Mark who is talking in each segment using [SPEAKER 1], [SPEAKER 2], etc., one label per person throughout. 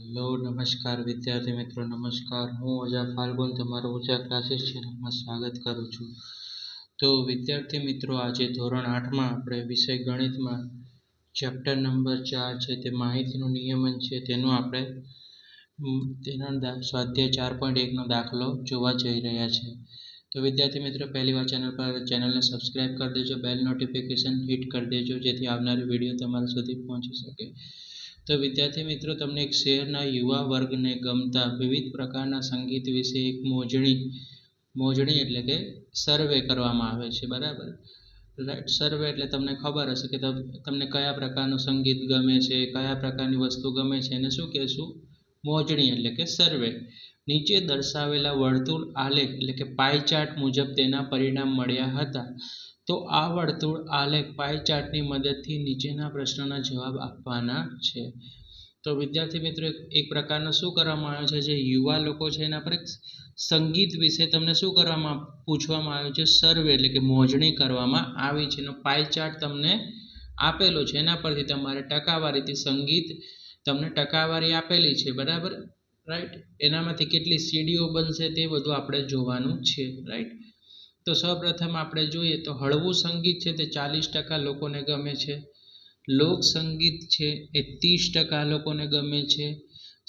[SPEAKER 1] Hello નમસ્કાર વિદ્યાર્થી મિત્રો નમસ્કાર હું ઓઝા ફાલ્ગુન તમારું ઓઝા ક્લાસીસ ચેનલમાં સ્વાગત કરું છું। તો વિદ્યાર્થી મિત્રો આજે ધોરણ 8માં આપણે વિષય ગણિતમાં ચેપ્ટર નંબર 4 છે તે માહિતીનું નિયમન છે તેનું આપણે સ્વાધ્યાય 4.1 નો દાખલો જોવા જઈ રહ્યા છે। તો વિદ્યાર્થી મિત્રો પહેલી વાર ચેનલને સબસ્ક્રાઇબ કરી દેજો, બેલ નોટિફિકેશન હિટ કરી દેજો જેથી આવનારી વિડીયો તમારા સુધી પહોંચી શકે। તો વિદ્યાર્થી મિત્રો તમને એક શહેરના યુવા વર્ગને ગમતા વિવિધ પ્રકારના સંગીત વિશે એક મોજણી એટલે કે સર્વે કરવામાં આવે છે, બરાબર? રાઈટ, સર્વે એટલે તમને ખબર હશે કે તમને કયા પ્રકારનું સંગીત ગમે છે, કયા પ્રકારની વસ્તુ ગમે છે, એને શું કહેશું? મોજણી એટલે કે સર્વે। નીચે દર્શાવેલા વર્તુળ આલેખ એટલે કે પાઈ ચાર્ટ મુજબ તેના પરિણામ મળ્યા હતા। તો આ વર્તુળ આલેખ પાઈ ચાર્ટની મદદથી નીચેના પ્રશ્નોના જવાબ આપવાના છે। તો વિદ્યાર્થી મિત્રો એક પ્રકારનો શું કરવામાં આવ્યો છે, જે યુવા લોકો છે એના પર સંગીત વિશે તમને શું કરવામાં પૂછવામાં આવ્યું છે? સર્વે એટલે કે મોજણી કરવામાં આવી છે। એનો પાઈ ચાર્ટ તમને આપેલો છે, એના પરથી તમારે ટકાવારીથી સંગીત તમને ટકાવારી આપેલી છે, બરાબર? રાઈટ, એનામાંથી કેટલી સીડીઓ બનશે તે બધું આપણે જોવાનું છે, રાઈટ? તો સૌપ્રથમ આપણે જોઈએ તો હળવું સંગીત છે તે 40% લોકોને ગમે છે, લોક સંગીત છે એ 30% લોકોને ગમે છે,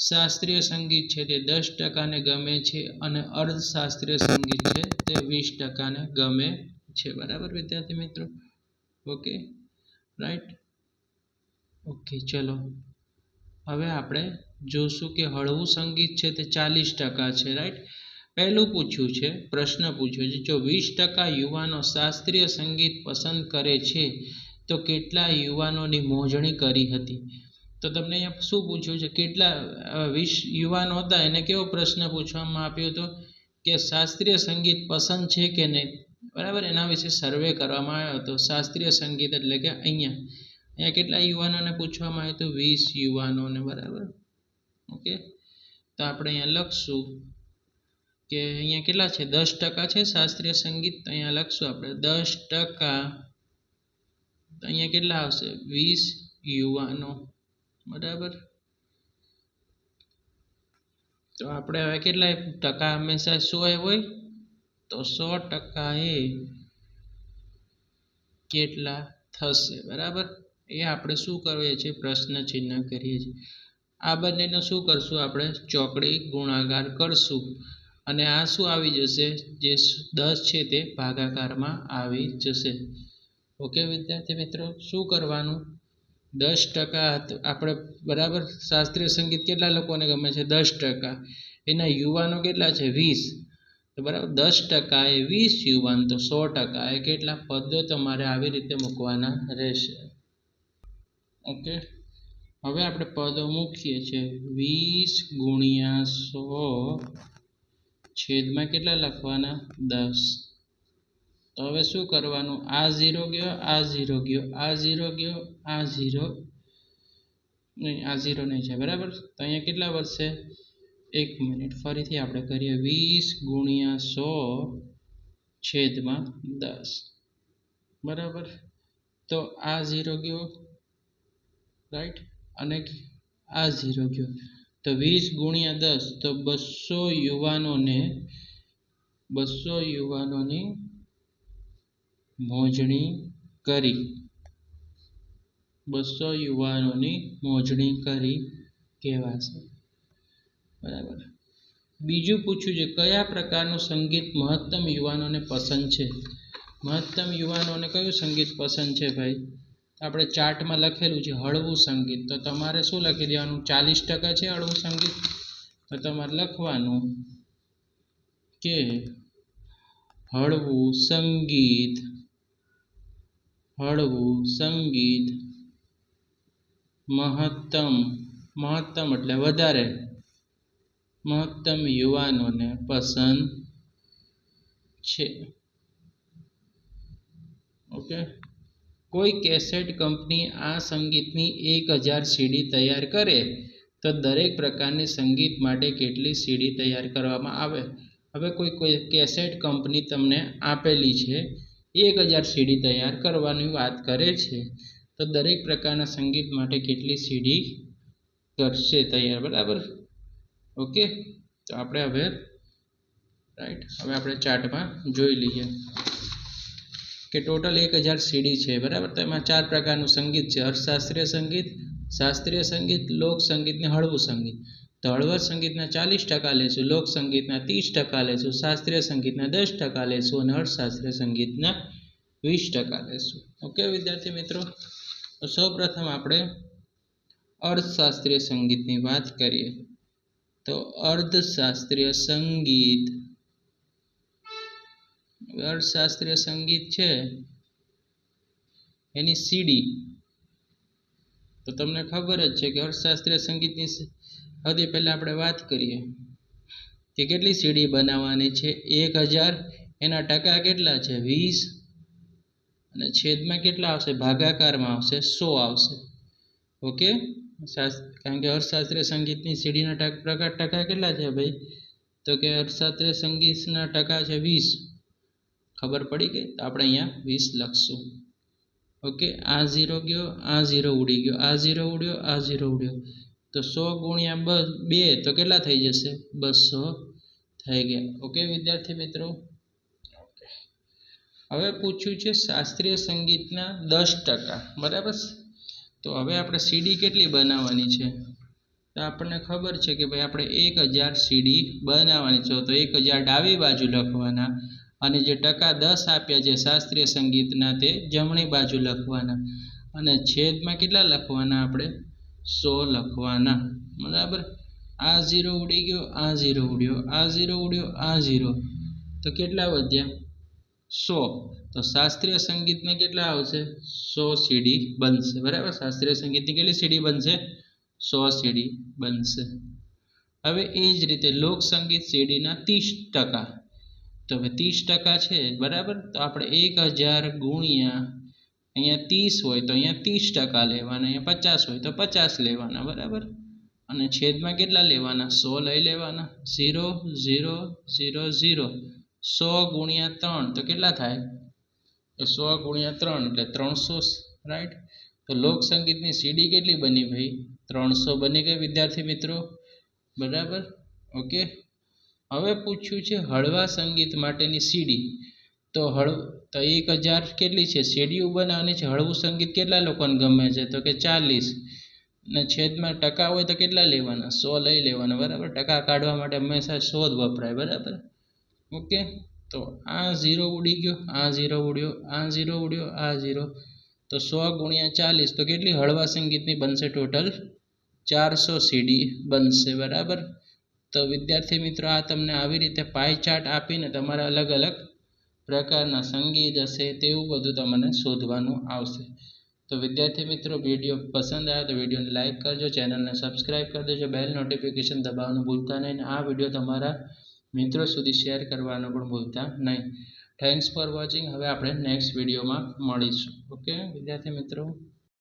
[SPEAKER 1] શાસ્ત્રીય સંગીત છે તે 10%ને ગમે છે અને અર્ધશાસ્ત્રીય સંગીત છે તે 20%ને ગમે છે, બરાબર વિદ્યાર્થી મિત્રો? ઓકે, રાઈટ, ઓકે, ચલો હવે આપણે જોશું કે હળવું સંગીત છે તે 40% છે, રાઈટ? પહેલું પૂછ્યું છે, પ્રશ્ન પૂછ્યો છે, જો 20% યુવાનો શાસ્ત્રીય સંગીત પસંદ કરે છે તો કેટલા યુવાનોની મોજણી કરી હતી? તો તમને અહીંયા શું પૂછ્યું છે? કેટલા 20 યુવાનો હતા એને કેવો પ્રશ્ન પૂછવામાં આવ્યો હતો કે શાસ્ત્રીય સંગીત પસંદ છે કે નહીં, બરાબર? એના વિશે સર્વે કરવામાં આવ્યો હતો। શાસ્ત્રીય સંગીત એટલે કે અહીંયા કેટલા યુવાનોને પૂછવામાં આવ્યું હતું? 20 યુવાનોને, બરાબર? ઓકે, તો આપણે અહીંયા લખશું કે અહીંયા કેટલા છે? 10% છે શાસ્ત્રીય સંગીત, તો અહીંયા લખશું આપણે 10%, તો અહીંયા કેટલા આવશે? 20 યુવાનો, બરાબર? તો આપણે હવે કેટલા ટકા હંમેશા 100 હોય તો 100% એ કેટલા થશે, બરાબર? એ આપણે શું કરીએ છીએ? પ્રશ્ન ચિહ્ન કરીએ છીએ। આ બંનેનો શું કરશું? આપણે ચોકડી ગુણાકાર કરશું અને આ શું આવી જશે? જે 10 છે તે ભાગાકારમાં આવી જશે। ઓકે વિદ્યાર્થી મિત્રો, શું કરવાનું? 10% આપણે, બરાબર? શાસ્ત્રીય સંગીત કેટલા લોકોને ગમે છે? 10%, એના યુવાનો કેટલા છે? 20, તો બરાબર 10% એ 20 યુવાન, તો 100% એ કેટલા? પદો તમારે આવી રીતે મૂકવાના રહેશે। ઓકે, હવે આપણે પદો મૂકીએ છીએ, 20 ગુણ્યા 100 છેદમાં કેટલા લખવાના? 10। તો હવે શું કરવાનું? આ 0 ગયો, આ 0 ગયો, આ 0 ગયો, આ 0 નહીં, આ 0 નહીં છે, બરાબર? તો અહીંયા કેટલા વધશે? 1 મિનિટ, ફરીથી આપણે કરીએ, 20 ગુણ્યા 100 છેદમાં 10, બરાબર? તો આ 0 ગયો, રાઈટ, અને આ 0 ગયો, તો 20 ગુણ્યા 10 તો 200 યુવાનોની મોજણી કરી, 200 યુવાનોની મોજણી કરી કહેવાશે, બરાબર? બીજું પૂછ્યું છે, કયા પ્રકારનું સંગીત મહત્તમ યુવાનોને પસંદ છે? મહત્તમ યુવાનોને કયું સંગીત પસંદ છે ભાઈ? આપણે ચાર્ટમાં લખેલું છે હળવું સંગીત, તો તમારે શું લખી દેવાનું? 40% છે હળવું સંગીત, તો તમારે લખવાનું કે હળવું સંગીત મહત્તમ એટલે વધારે, મહત્તમ યુવાનોને પસંદ છે। ઓકે, કોઈ કેસેટ કંપની આ સંગીતની 1000 સીડી તૈયાર કરે તો દરેક પ્રકારની સંગીત માટે કેટલી સીડી તૈયાર કરવામાં આવે? હવે કોઈ કેસેટ કંપની તમને આપેલી છે, 1000 સીડી તૈયાર કરવાની વાત કરે છે, તો દરેક પ્રકારના સંગીત માટે કેટલી સીડી કરશે તૈયાર, બરાબર. ઓકે, તો આપણે હવે રાઈટ, હવે આપણે ચાર્ટમાં જોઈ લઈએ કે ટોટલ 1000 સીડી છે, બરાબર. તો એમાં 4 પ્રકારનું સંગીત છે: અર્થશાસ્ત્રીય સંગીત, શાસ્ત્રીય સંગીત, લોક સંગીત ને હળવું સંગીત. તો હળવા સંગીતના 40% લેશું, લોક સંગીતના 30% લેશું, શાસ્ત્રીય સંગીતના 10% લેશું અને અર્થશાસ્ત્રીય સંગીતના 20% લેશું. ઓકે વિદ્યાર્થી મિત્રો, તો સૌપ્રથમ આપણે અર્થશાસ્ત્રીય સંગીતની વાત કરીએ. તો અર્થશાસ્ત્રીય સંગીત છે એની સીડી તો તમને ખબર જ છે કે અર્થશાસ્ત્રીય સંગીતની સૌથી પહેલા આપણે વાત કરીએ કે કેટલી સીડી બનાવવાની છે. 1000, એના ટકા કેટલા છે 20, અને છેદમાં કેટલા આવશે, ભાગાકારમાં આવશે 100 આવશે. ઓકે, કારણ કે અર્થશાસ્ત્રીય સંગીતની સીડીના ટકા કેટલા છે ભાઈ, તો કે અર્થશાસ્ત્રીય સંગીતના ટકા છે 20. ખબર પડી ગઈ, તો આપણે અહીંયા 20 લખશું. ઓકે, આ 0 ગયો, આ 0 ઉડી ગયો, આ 0 ઉડ્યો, આ 0 ઉડ્યો, તો 100 ગુણ્યા 2 તો કેટલા થઈ જશે, 200 થઈ ગયા. ઓકે વિદ્યાર્થી મિત્રો, હવે પૂછ્યું છે શાસ્ત્રીય સંગીતના 10%, બરાબર. તો હવે આપણે સીડી કેટલી બનાવવાની છે, તો આપણને ખબર છે કે ભાઈ આપણે 1000 સીડી બનાવવાની છે. તો 1000 ડાબી બાજુ લખવાના અને જે ટકા 10 આપ્યા છે શાસ્ત્રીય સંગીતના તે જમણી બાજુ લખવાના અને છેદમાં કેટલા લખવાના, આપણે 100 લખવાના, બરાબર. આ 0 ઉડી ગયો, આ 0 ઉડ્યો, આ 0 ઉડ્યો, આ 0, તો કેટલા વધ્યા 100. તો શાસ્ત્રીય સંગીતને કેટલા આવશે, 100 સીડી બનશે, બરાબર. શાસ્ત્રીય સંગીતની કેટલી સીડી બનશે, 100 સીડી બનશે. હવે એ જ રીતે લોક સંગીત સીડીના 30%, તો હવે 30% છે, બરાબર. તો આપણે 1000 ગુણ્યા અહીંયા 30 હોય તો અહીંયા 30% લેવાના, અહીંયા 50 હોય તો 50 લેવાના, બરાબર. અને છેદમાં કેટલા લેવાના, 100 લઈ લેવાના. 0 0 0 0, 100 ગુણ્યા 3 તો કેટલા થાય, 100 ગુણ્યા 3 એટલે 300, રાઈટ. તો લોક સંગીતની સીડી કેટલી બની ભાઈ, 300 બની ગઈ વિદ્યાર્થી મિત્રો, બરાબર. ઓકે, હવે પૂછ્યું છે હળવા સંગીત માટેની સીડી. તો 1000 કેટલી છે સીડીઓ બનાવવાની છે. હળવું સંગીત કેટલા લોકોને ગમે છે, તો કે 40, અને છેદમાં ટકા હોય તો કેટલા લેવાના, 100 લઈ લેવાના, બરાબર. ટકા કાઢવા માટે હંમેશા 100 જ વપરાય, બરાબર. ઓકે, તો આ 0 ઉડી ગયો, આ 0 ઉડ્યો, આ 0 ઉડ્યો, આ 0, તો 100 ગુણ્યા 40 તો કેટલી હળવા સંગીતની બનશે, ટોટલ 400 સીડી બનશે, બરાબર. તો વિદ્યાર્થી મિત્રો, આ તમને આવી રીતે પાઈ ચાર્ટ આપીને તમારે અલગ અલગ પ્રકારના સંગીત હશે તેવું બધું તમને શોધવાનું આવશે. તો વિદ્યાર્થી મિત્રો, વિડીયો પસંદ આવે તો વિડીયોને લાઇક કરજો, ચેનલને સબસ્ક્રાઈબ કરી દેજો, બેલ નોટિફિકેશન દબાવવાનું ભૂલતા નહીં, અને આ વિડીયો તમારા મિત્રો સુધી શેર કરવાનું પણ ભૂલતા નહીં. Thanks for watching. હવે આપણે નેક્સ્ટ વિડીયોમાં મળીશું. ઓકે વિદ્યાર્થી મિત્રો.